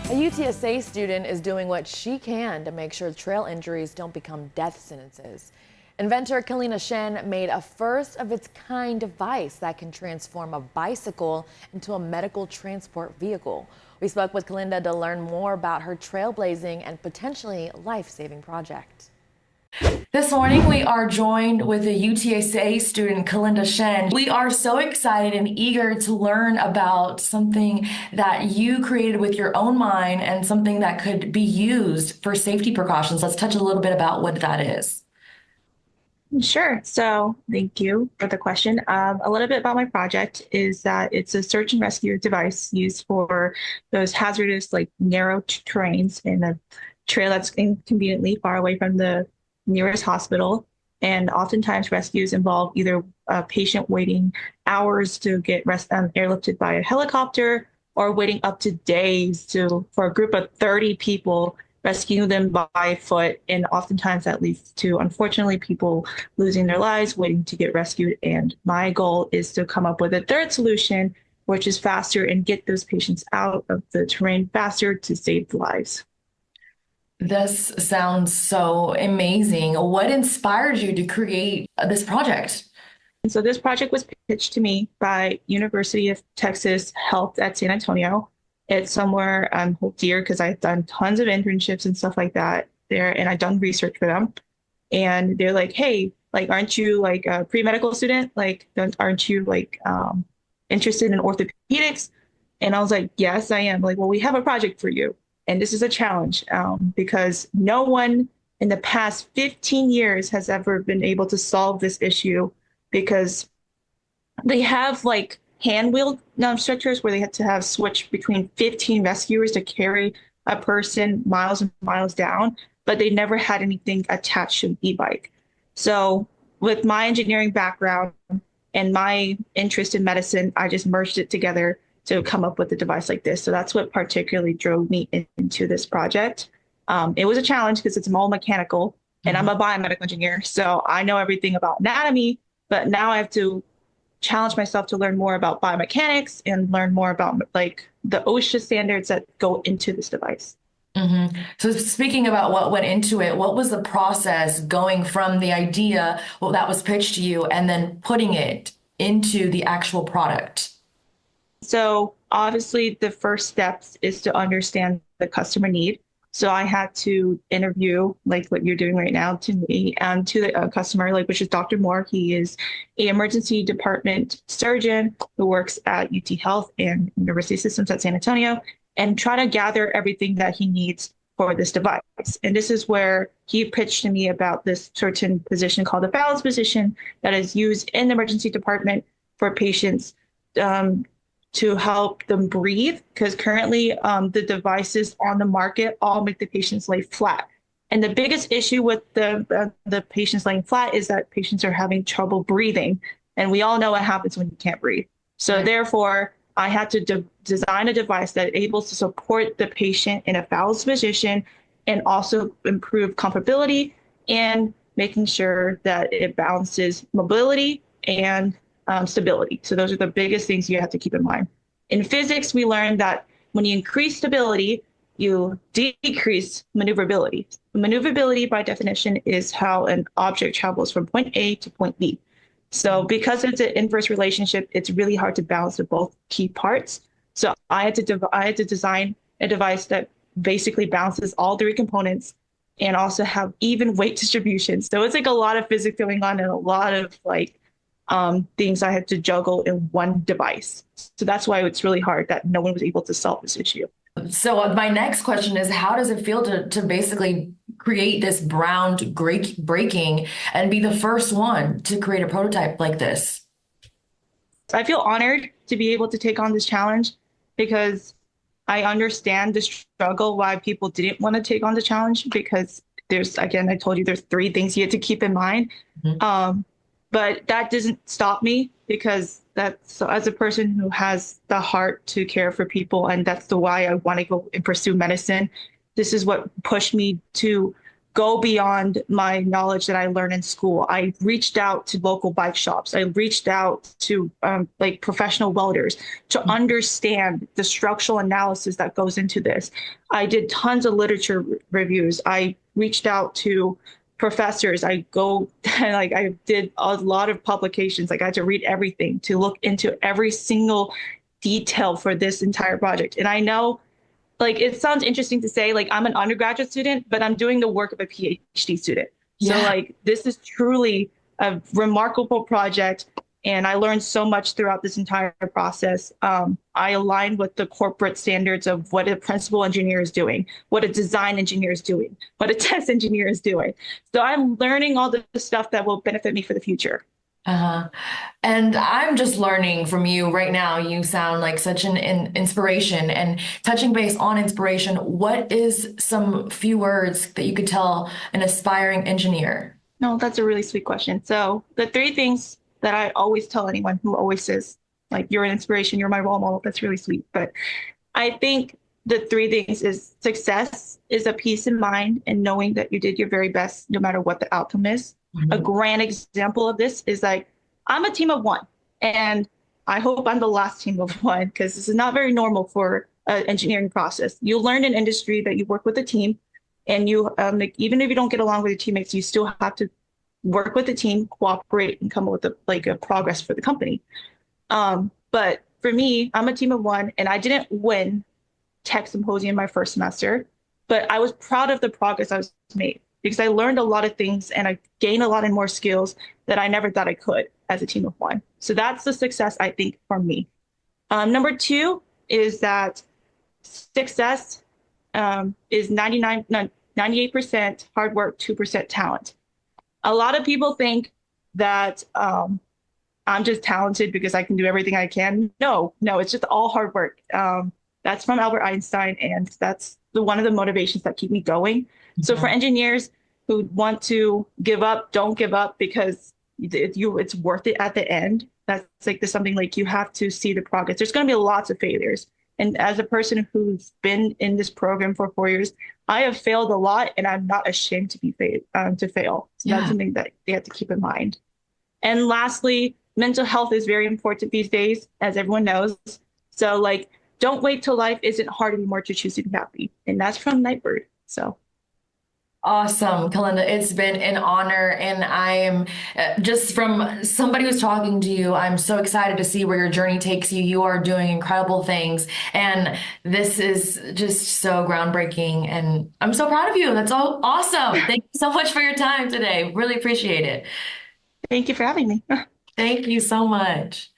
A UTSA student is doing what she can to make sure trail injuries don't become death sentences. Inventor Kalina Shen made a first-of-its-kind device that can transform a bicycle into a medical transport vehicle. We spoke with Kalinda to learn more about her trailblazing and potentially life-saving project. This morning, we are joined with a UTSA student, Kalinda Shen. We are so excited and eager to learn about something that you created with your own mind and something that could be used for safety precautions. Let's touch a little bit about what that is. Sure. So thank you for the question. A little bit about my project is that it's a search and rescue device used for those hazardous, like narrow terrains in a trail that's inconveniently far away from the nearest hospital. And oftentimes rescues involve either a patient waiting hours to get airlifted by a helicopter or waiting up to days for a group of 30 people, rescuing them by foot. And oftentimes that leads to, unfortunately, people losing their lives waiting to get rescued. And my goal is to come up with a third solution, which is faster and get those patients out of the terrain faster to save lives. This sounds so amazing. What inspired you to create this project? And so this project was pitched to me by University of Texas Health at San Antonio. It's somewhere I'm dear because I've done tons of internships and stuff like that there, and I've done research for them. And they're like, "Hey, like, aren't you like a pre-medical student? Like, aren't you like interested in orthopedics?" And I was like, "Yes, I am." Like, "Well, we have a project for you, and this is a challenge because no one in the past 15 years has ever been able to solve this issue because they have like hand wheel structures where they had to have switch between 15 rescuers to carry a person miles and miles down, but they never had anything attached to an e-bike. So with my engineering background and my interest in medicine, I just merged it together to come up with a device like this. So that's what particularly drove me into this project. It was a challenge because it's all mechanical and I'm a biomedical engineer. So I know everything about anatomy, but now I have to challenge myself to learn more about biomechanics and learn more about like the OSHA standards that go into this device. So speaking about what went into it, what was the process going from the idea, that was pitched to you, and then putting it into the actual product? So obviously the first steps is to understand the customer need. So I had to interview, like what you're doing right now, to me and to the customer, like, which is Dr. Moore. He is an emergency department surgeon who works at UT Health and University Systems at San Antonio, and try to gather everything that he needs for this device. And this is where he pitched to me about this certain position called the balance position that is used in the emergency department for patients to help them breathe, because currently the devices on the market all make the patients lay flat. And the biggest issue with the patients laying flat is that patients are having trouble breathing. And we all know what happens when you can't breathe. So therefore, I had to design a device that is able to support the patient in a balanced position and also improve comfortability and making sure that it balances mobility and stability. So those are the biggest things you have to keep in mind. In physics, we learned that when you increase stability, you decrease maneuverability. Maneuverability, by definition, is how an object travels from point A to point B. So because it's an inverse relationship, it's really hard to balance the both key parts. So I had to design a device that basically balances all three components and also have even weight distribution. So it's like a lot of physics going on and a lot of like things I had to juggle in one device. So that's why it's really hard that no one was able to solve this issue. So my next question is, how does it feel to basically create this groundbreaking and be the first one to create a prototype like this? I feel honored to be able to take on this challenge because I understand the struggle why people didn't want to take on the challenge, because there's, again, I told you there's three things you have to keep in mind. But that doesn't stop me, because so as a person who has the heart to care for people, and that's the why I want to go and pursue medicine. This is what pushed me to go beyond my knowledge that I learned in school. I reached out to local bike shops. I reached out to like professional welders to understand the structural analysis that goes into this. I did tons of literature reviews. I reached out to professors. I go like I did a lot of publications. Like I had to read everything to look into every single detail for this entire project. And I know like it sounds interesting to say like I'm an undergraduate student, but I'm doing the work of a PhD student. So Yeah. like this is truly a remarkable project. And I learned so much throughout this entire process. I aligned with the corporate standards of what a principal engineer is doing, what a design engineer is doing, what a test engineer is doing. So I'm learning all the stuff that will benefit me for the future. Uh-huh. And I'm just learning from you right now. You sound like such an inspiration. And touching base on inspiration, what is some few words that you could tell an aspiring engineer? No, that's a really sweet question. So the three things that I always tell anyone who always says, like, you're an inspiration, you're my role model, that's really sweet. But I think the three things is success is a peace in mind and knowing that you did your very best no matter what the outcome is. A Mhm. grand example of this is like, I'm a team of one, and I hope I'm the last team of one because this is not very normal for an engineering process. You learn in industry that you work with a team and you like, even if you don't get along with your teammates, you still have to work with the team, cooperate, and come up with a progress for the company. But for me, I'm a team of one, and I didn't win tech symposium my first semester, but I was proud of the progress I was made because I learned a lot of things and I gained a lot of more skills that I never thought I could as a team of one. So that's the success I think for me. Number two is that success is 99, no, 98% hard work, 2% talent. A lot of people think that I'm just talented because I can do everything I can. No, no, it's just all hard work. That's from Albert Einstein, and that's one of the motivations that keep me going. So for Mhm. engineers who want to give up, don't give up because it's worth it at the end. That's like there's something like you have to see the progress. There's going to be lots of failures. And as a person who's been in this program for 4 years, I have failed a lot, and I'm not ashamed to to fail. So that's Yeah. something that they have to keep in mind. And lastly, mental health is very important these days, as everyone knows. So, like, don't wait till life isn't hard anymore to choose to be happy. And that's from Nightbird. So, Awesome, Kalinda. It's been an honor, and I am just from somebody who's talking to you. I'm so excited to see where your journey takes you. You are doing incredible things, and this is just so groundbreaking. And I'm so proud of you. That's all awesome. Thank you so much for your time today. Really appreciate it. thank you for having me. Thank you so much.